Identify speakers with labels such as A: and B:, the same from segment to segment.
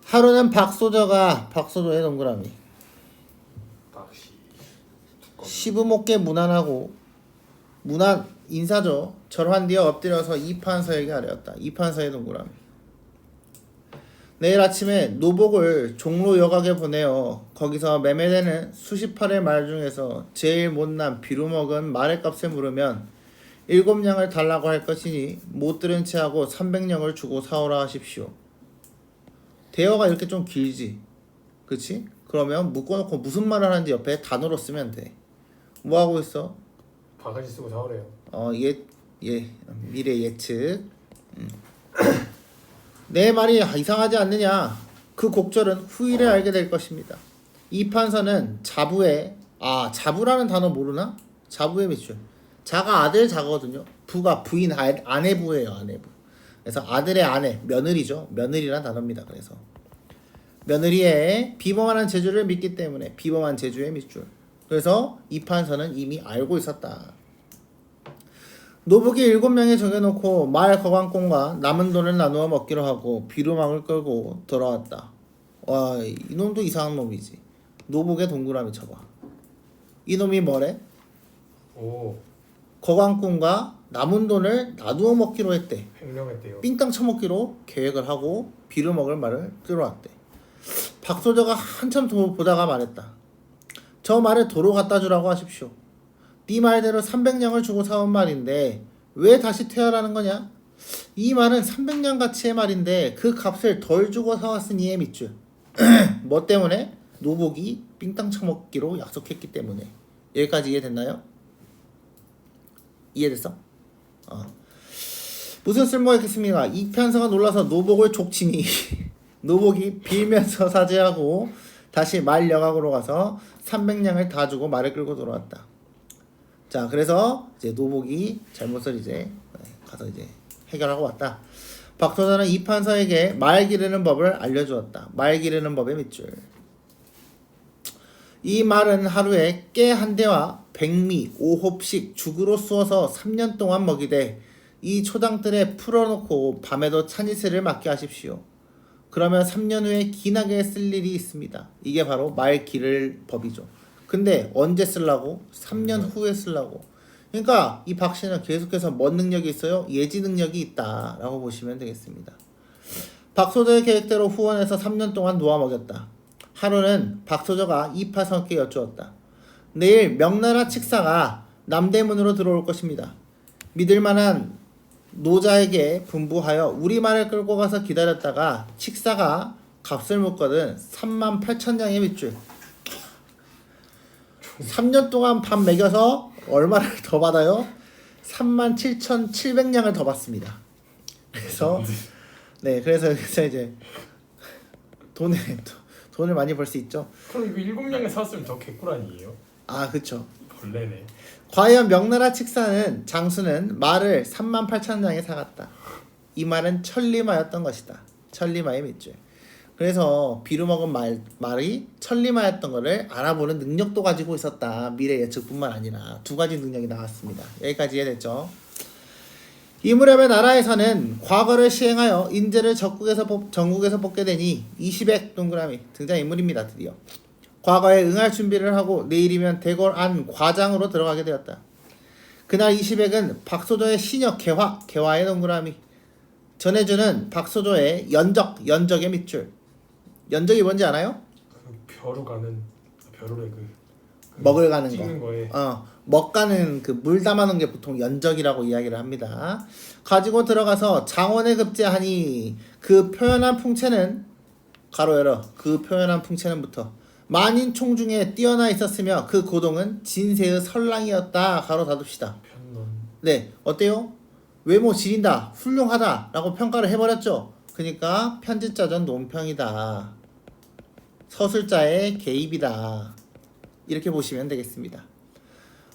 A: 하루는 박소저의 동그라미
B: 낚시.
A: 시부목계 무난하고 무난 인사죠. 절환 뒤에 엎드려서 이판서에게 아뢰었다. 이판서의 동그라미. 내일 아침에 노복을 종로 여각에 보내어 거기서 매매되는 수십 팔의 말 중에서 제일 못난 비루먹은 말의 값을 물으면 7냥을 달라고 할 것이니 못 들은 채 하고 300냥을 주고 사오라 하십시오. 대어가 이렇게 좀 길지, 그치? 그러면 묶어놓고 무슨 말을 하는지 옆에 단어로 쓰면 돼. 뭐 하고 있어?
B: 바가지 쓰고 사오래요.
A: 미래 예측. 내 말이 이상하지 않느냐? 그 곡절은 후일에 알게 될 것입니다. 이 판서는 자부라는 단어 모르나? 자부의 밑줄. 자가 아들 자거든요. 부가 부인 아내부예요, 아내부. 그래서 아들의 아내, 며느리죠. 며느리란 단어입니다. 그래서 며느리의 비범한 재주를 믿기 때문에 비범한 재주의 밑줄. 그래서 이 판서는 이미 알고 있었다. 노복이 7명에 정해놓고 말 거관공과 남은 돈을 나누어 먹기로 하고 비루망을 끌고 돌아왔다. 와, 이놈도 이상한 놈이지. 노복의 동그라미 쳐봐. 이놈이 뭐래?
B: 오.
A: 거관공과 남은 돈을 나누어 먹기로 했대.
B: 횡령했대요.
A: 삥땅 쳐먹기로 계획을 하고 비루먹을 말을 끌어왔대. 박소저가 한참 보다가 말했다. 저 말을 도로 갖다 주라고 하십시오. 네 말대로 300냥을 주고 사온 말인데 왜 다시 퇴하라는 거냐? 이 말은 300냥 가치의 말인데 그 값을 덜 주고 사왔으니의 밑줄. 뭐 때문에? 노복이 삥땅 쳐먹기로 약속했기 때문에. 여기까지 이해됐나요? 이해됐어? 무슨 쓸모가 있겠습니까? 이 편서가 놀라서 노복을 족치니 노복이 빌면서 사죄하고 다시 말 여각으로 가서 300냥을 다 주고 말을 끌고 돌아왔다. 자, 그래서 이제 노복이 잘못을 이제 가서 이제 해결하고 왔다. 박소자는 이 판서에게 말 기르는 법을 알려주었다. 말 기르는 법의 밑줄. 이 말은 하루에 깨 한 대와 백미 5홉씩 죽으로 쑤어서 3년 동안 먹이되 이 초당들에 풀어놓고 밤에도 찬이슬을 맞게 하십시오. 그러면 3년 후에 기나게 쓸 일이 있습니다. 이게 바로 말 기를 법이죠. 근데 언제 쓰려고? 3년 후에 쓰려고. 그러니까 이 박씨는 계속해서 뭔 능력이 있어요? 예지 능력이 있다라고 보시면 되겠습니다. 박소저의 계획대로 후원해서 3년 동안 놓아 먹였다. 하루는 박소저가 이파선께 여쭈었다. 내일 명나라 칙사가 남대문으로 들어올 것입니다. 믿을만한 노자에게 분부하여 우리말을 끌고 가서 기다렸다가 칙사가 값을 묻거든 38,000냥의 밑줄. 3년 동안 밥 먹여서 얼마를 더 받아요? 37,700냥을 더 받습니다. 그래서 그래서 이제 돈을 많이 벌 수 있죠.
B: 그럼 이거 7냥에 샀으면 더 개꿀 아니에요?
A: 아, 그쵸.
B: 벌레네.
A: 과연 명나라 칙사는 장수는 말을 38,000냥에 사갔다. 이 말은 천리마였던 것이다. 천리마의 밑줄. 그래서 비루먹은 말이 천리마였던 것을 알아보는 능력도 가지고 있었다. 미래 예측뿐만 아니라 두 가지 능력이 나왔습니다. 여기까지 이해됐죠? 이 무렵의 나라에서는 과거를 시행하여 인재를 전국에서 뽑게 되니 20액 동그라미 등장인물입니다. 드디어 과거에 응할 준비를 하고 내일이면 대궐 안 과장으로 들어가게 되었다. 그날 20액은 박소저의 시녀 개화의 동그라미 전해주는 박소저의 연적의 밑줄. 연적이 뭔지 아나요?
B: 그 벼로 가는 벼로래 그
A: 먹을 가는
B: 찍는
A: 거.
B: 거에.
A: 먹 가는 그 물 담아놓은 게 보통 연적이라고 이야기를 합니다. 가지고 들어가서 장원에 급제하니 그 표현한 풍채는 가로 열어 그 표현한 풍채는부터 만인 총 중에 뛰어나 있었으며 그 고동은 진세의 설랑이었다. 가로 닫읍시다.
B: 편론.
A: 네, 어때요? 외모 지린다, 훌륭하다 라고 평가를 해버렸죠. 그러니까 편집자전 논평이다. 서술자의 개입이다. 이렇게 보시면 되겠습니다.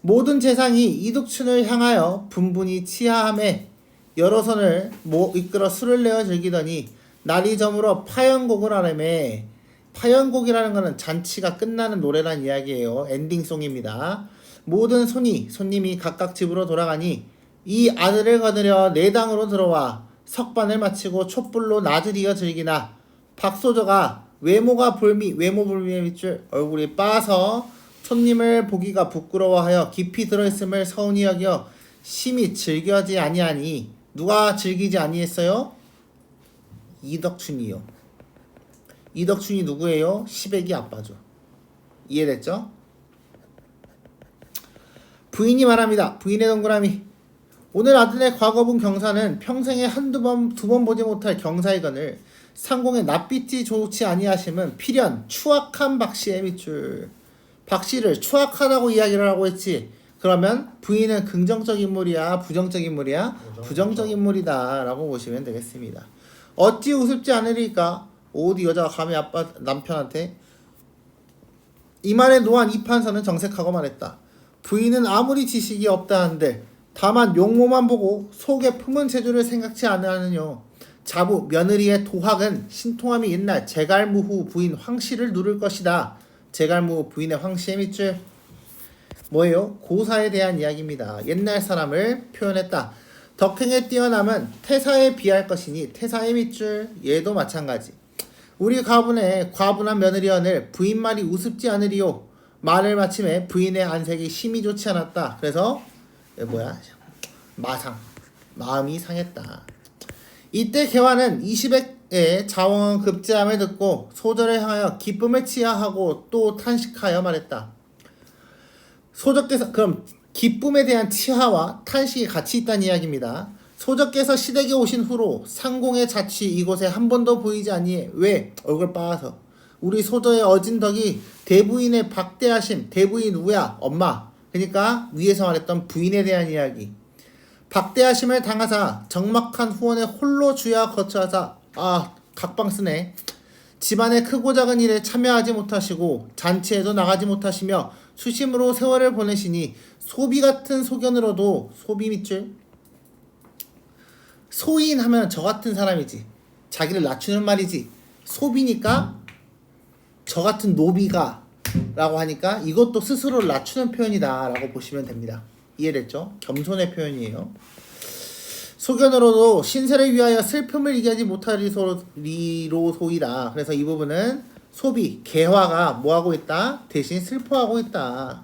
A: 모든 재상이 이둑춘을 향하여 분분히 치하함에 여러 선을 이끌어 술을 내어 즐기더니 날이 저물어 파연곡을 하려매. 파연곡이라는 것은 잔치가 끝나는 노래란 이야기예요. 엔딩송입니다. 모든 손님이 각각 집으로 돌아가니 이 아들을 거느려 내당으로 들어와 석반을 마치고 촛불로 나들이어 즐기나 박소저가 외모 볼미의 밑줄 얼굴이 빠서 손님을 보기가 부끄러워하여 깊이 들어있음을 서운히 여겨 심히 즐겨하지 아니하니 누가 즐기지 아니했어요? 이덕춘이요. 이덕춘이 누구예요? 시백이 아빠죠. 이해됐죠? 부인이 말합니다. 부인의 동그라미. 오늘 아들의 과거분 경사는 평생에 두 번 보지 못할 경사이거늘 상공의 낯빛이 좋지 아니하심은 필연 추악한 박씨의 밑줄. 박씨를 추악하다고 이야기를 하고 있지. 그러면 부인은 긍정적 인물이야? 부정적 인물이야? 부정적 인물이다 라고 보시면 되겠습니다. 어찌 우습지 않으리까? 어디 여자가 감히 아빠 남편한테? 이 말에 노한 이판사는 정색하고 말했다. 부인은 아무리 지식이 없다 한들 다만 용모만 보고 속에 품은 재주를 생각지 않으느뇨. 자부 며느리의 도학은 신통함이 옛날 제갈무후 부인 황씨를 누를 것이다. 제갈무후 부인의 황씨의 밑줄 뭐예요? 고사에 대한 이야기입니다. 옛날 사람을 표현했다. 덕행에 뛰어남은 태사에 비할 것이니 태사의 밑줄 얘도 마찬가지. 우리 가분의 과분한 며느리언을 부인 말이 우습지 않으리요. 말을 마침에 부인의 안색이 심히 좋지 않았다. 그래서 마음이 상했다. 이때 개화는 20액의 자원은 급제함을 듣고 소저를 향하여 기쁨을 치하하고 또 탄식하여 말했다. 소저께서 그럼 기쁨에 대한 치하와 탄식이 같이 있다는 이야기입니다. 소저께서 시댁에 오신 후로 상공의 자취 이곳에 한 번도 보이지 아니해. 왜? 얼굴 빠아서. 우리 소저의 어진 덕이 대부인의 박대하심. 대부인 누구야? 엄마. 그러니까 위에서 말했던 부인에 대한 이야기. 박대하심을 당하사 적막한 후원에 홀로 주야 거처하사 각방 쓰네. 집안의 크고 작은 일에 참여하지 못하시고 잔치에도 나가지 못하시며 수심으로 세월을 보내시니 소비 같은 소견으로도 소비 밑줄 소인 하면 저 같은 사람이지. 자기를 낮추는 말이지. 소비니까 저 같은 노비가 라고 하니까 이것도 스스로를 낮추는 표현이다 라고 보시면 됩니다. 이해됐죠? 겸손의 표현이에요. 소견으로도 신세를 위하여 슬픔을 이기하지 못하리로소이다. 그래서 이 부분은 소비, 개화가 뭐하고 있다? 대신 슬퍼하고 있다.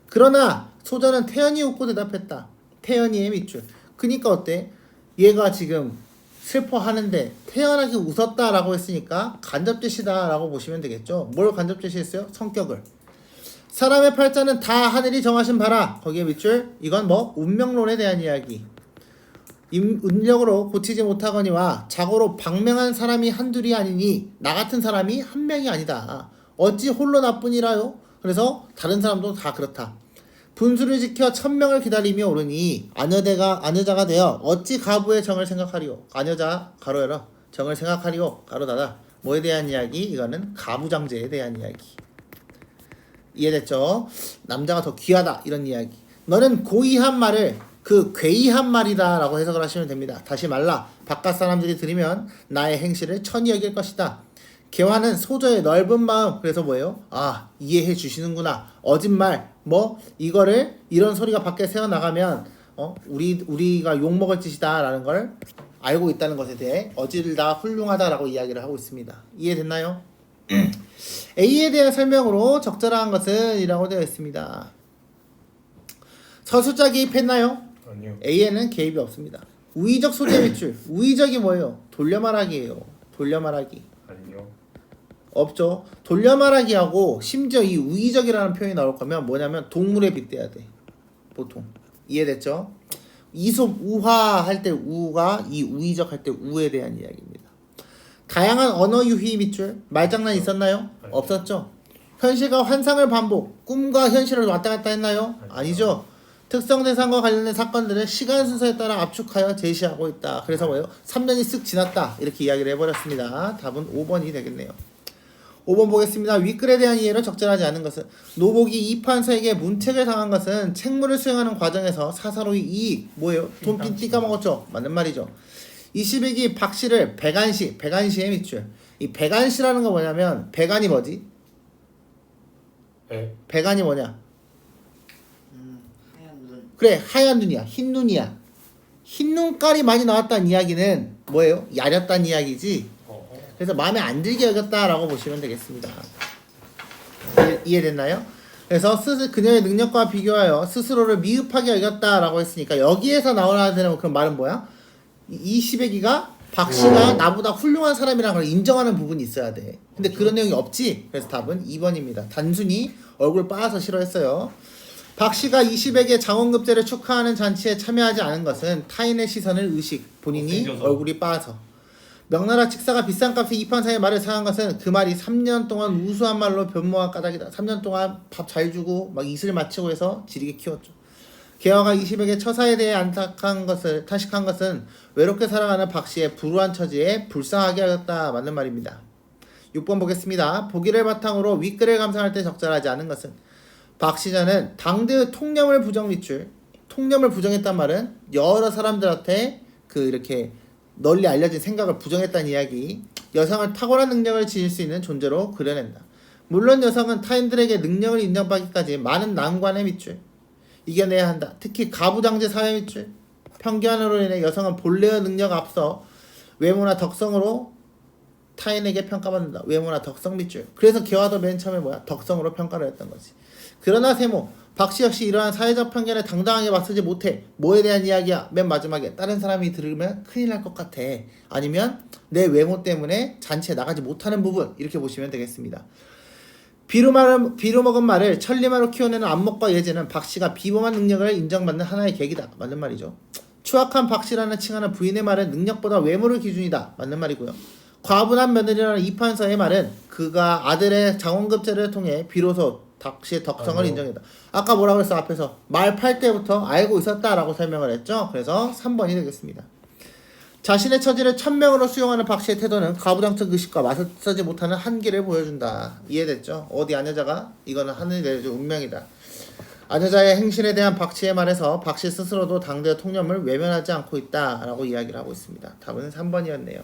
A: 그러나 소저는 태연히 웃고 대답했다. 태연이의 밑줄. 그니까 어때? 얘가 지금 슬퍼하는데 태연하게 웃었다라고 했으니까 간접제시다라고 보시면 되겠죠. 뭘 간접제시했어요? 성격을. 사람의 팔자는 다 하늘이 정하신 바라. 거기에 밑줄. 이건 운명론에 대한 이야기. 운력으로 고치지 못하거니와 자고로 방명한 사람이 한둘이 아니니 나 같은 사람이 한 명이 아니다. 어찌 홀로 나뿐이라요? 그래서 다른 사람도 다 그렇다. 분수를 지켜 1000명을 기다리며 오르니 아녀자가 되어 어찌 가부의 정을 생각하리요. 아녀자 가로 열어 정을 생각하리요 가로 닫아. 뭐에 대한 이야기? 이거는 가부장제에 대한 이야기. 이해됐죠? 남자가 더 귀하다 이런 이야기. 너는 고의한 말을 괴이한 말이다 라고 해석을 하시면 됩니다. 다시 말라 바깥 사람들이 들으면 나의 행실을 천히 여길 것이다. 개화는 소저의 넓은 마음. 그래서 뭐예요? 이해해 주시는구나. 어짓말 이거를 이런 소리가 밖에 새어나가면 우리가 욕먹을 짓이다 라는 걸 알고 있다는 것에 대해 어질다 훌륭하다 라고 이야기를 하고 있습니다. 이해됐나요? A에 대한 설명으로 적절한 것은 이라고 되어 있습니다. 서술자 개입했나요?
B: 아니요.
A: A에는 개입이 없습니다. 우의적 소재 밑줄. 우의적이 뭐예요? 돌려말하기예요. 돌려말하기.
B: 아니요.
A: 없죠. 돌려말하기하고 심지어 이 우의적이라는 표현이 나올 거면 뭐냐면 동물에 빗대야 돼. 보통. 이해됐죠? 이솝 우화 할 때 우가 이 우의적 할 때 우에 대한 이야기입니다. 다양한 언어 유희 밑줄. 말장난 있었나요? 없었죠. 현실과 환상을 반복. 꿈과 현실을 왔다 갔다 했나요? 아니죠. 특성 대상과 관련된 사건들을 시간 순서에 따라 압축하여 제시하고 있다. 그래서 뭐예요? 3년이 쓱 지났다. 이렇게 이야기를 해버렸습니다. 답은 5번이 되겠네요. 5번 보겠습니다. 윗글에 대한 이해로 적절하지 않은 것은 노복이 이판사에게 문책을 당한 것은 책무를 수행하는 과정에서 사사로이 이익 뭐예요? 돈빈 띠 까먹었죠? 맞는 말이죠. 21기 박씨를 백안시의 밑줄. 이 백안시라는 거 뭐냐면 백안이 뭐지? 백안이 뭐냐?
C: 하얀 눈.
A: 그래 하얀 눈이야. 흰 눈이야. 흰 눈깔이 많이 나왔다는 이야기는 뭐예요? 야렸다는 이야기지. 그래서 마음에 안 들게 여겼다라고 보시면 되겠습니다. 이해됐나요? 그래서 그녀의 능력과 비교하여 스스로를 미흡하게 여겼다라고 했으니까 여기에서 나와야 되는 그런 말은 뭐야? 이 시베기가 박씨가 나보다 훌륭한 사람이라는 걸 인정하는 부분이 있어야 돼. 근데 그런 내용이 없지. 그래서 답은 2번입니다. 단순히 얼굴 빠서 싫어했어요. 박씨가 이시백의 장원급제를 축하하는 잔치에 참여하지 않은 것은 타인의 시선을 의식, 본인이
C: 못생겨서.
A: 얼굴이 빠서. 명나라 직사가 비싼 값에 이판사의 말을 사용한 것은 그 말이 3년 동안 우수한 말로 변모한 까닭이다. 3년 동안 밥 잘 주고 막 이슬 맞추고 해서 지리게 키웠죠. 개화가 이시백의 처사에 대해 탄식한 것은 외롭게 살아가는 박씨의 불우한 처지에 불쌍하게 하였다. 맞는 말입니다. 6번 보겠습니다. 보기를 바탕으로 윗글을 감상할 때 적절하지 않은 것은 박씨자는 당대의 통념을 부정밑줄. 통념을 부정했단 말은 여러 사람들한테 이렇게 널리 알려진 생각을 부정했다는 이야기. 여성을 탁월한 능력을 지닐 수 있는 존재로 그려낸다. 물론 여성은 타인들에게 능력을 인정받기까지 많은 난관의 밑줄 이겨내야 한다. 특히 가부장제 사회 밑줄. 편견으로 인해 여성은 본래의 능력 앞서 외모나 덕성으로 타인에게 평가받는다. 외모나 덕성 밑줄. 그래서 개화도 맨 처음에 뭐야? 덕성으로 평가를 했던 거지. 그러나 세모, 박씨 역시 이러한 사회적 편견에 당당하게 맞서지 못해. 뭐에 대한 이야기야? 맨 마지막에 다른 사람이 들으면 큰일 날 것 같아. 아니면 내 외모 때문에 잔치에 나가지 못하는 부분. 이렇게 보시면 되겠습니다. 비루 먹은 말을 천리마로 키워내는 안목과 예제는 박씨가 비범한 능력을 인정받는 하나의 계기다. 맞는 말이죠. 추악한 박씨라는 칭하는 부인의 말은 능력보다 외모를 기준이다. 맞는 말이고요. 과분한 며느리라는 이판서의 말은 그가 아들의 장원급제를 통해 비로소 박씨의 덕성을 인정했다. 아까 뭐라고 했어? 앞에서 말 팔 때부터 알고 있었다라고 설명을 했죠. 그래서 3번이 되겠습니다. 자신의 처지를 천명으로 수용하는 박씨의 태도는 가부장적 의식과 맞서지 못하는 한계를 보여준다. 이해됐죠? 어디 아녀자가 이거는 하늘이 내려준 운명이다. 아녀자의 행실에 대한 박씨의 말에서 박씨 스스로도 당대의 통념을 외면하지 않고 있다라고 이야기를 하고 있습니다. 답은 3번이었네요.